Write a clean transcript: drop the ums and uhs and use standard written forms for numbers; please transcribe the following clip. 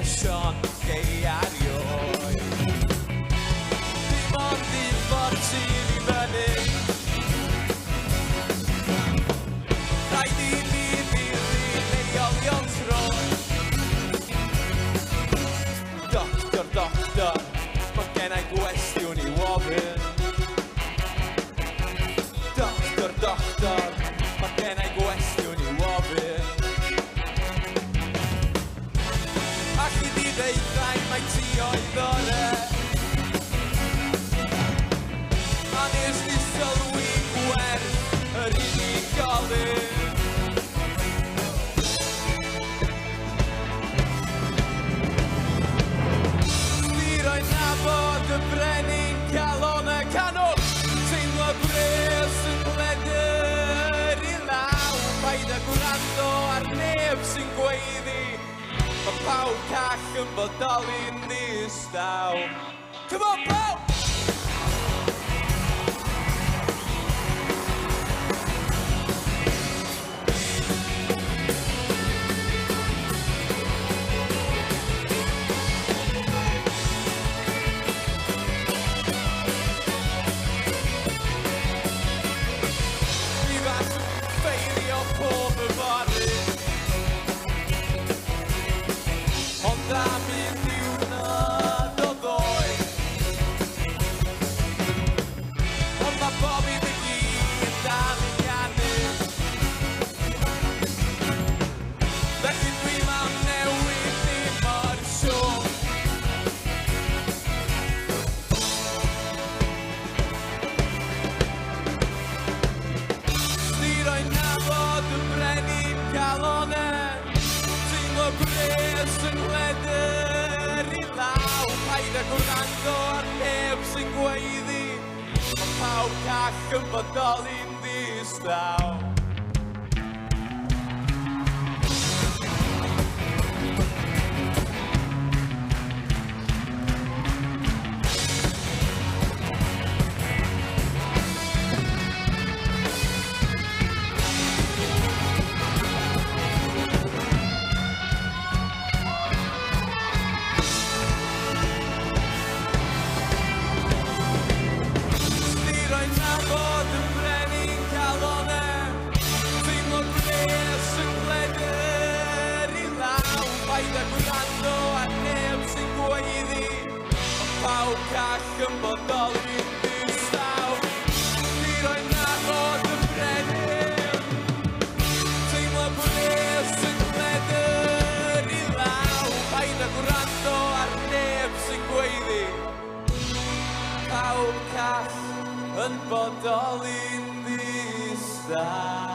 Sion geiriau. Dim ond un ffordd sy'n i fyny. Rhaid i ni ddilyn leolion troed. Doctor, doctor, mae gennau gwestiwn i ofyn. Doctor, doctor, mae gennau gwestiwn i ofyn. Ac i di ddeudau mai ti oedd ore. A nes di sylwi gwerth yr unigolyn. Roedd nabod y brenin calon y canol. Teimlo bres yn gleder i law. Paid â gwrando ar neb sy'n gweiddi. Mae pawb call yn bodoli'n ddistaw. Come on, pawb! Ond am un diwrnod o ddoe. Ond mae bob i dy gyd dal i ganu. Felly dwi mam newid dim o'r siôn. Ni roedd nabod y brenin calonau. Teimlo bres yn gleder i law. Paid â gwrando ar neb sy'n gweiddi. Mae pawb call yn bodoli'n ddistaw. Pawb call yn bodoli'n ddistaw. Ni roedd nabod y brenin. Teimlo bres yn gleder i law. Paid â gwrando ar neb sy'n gweiddi. Pawb call yn bodoli'n ddistaw.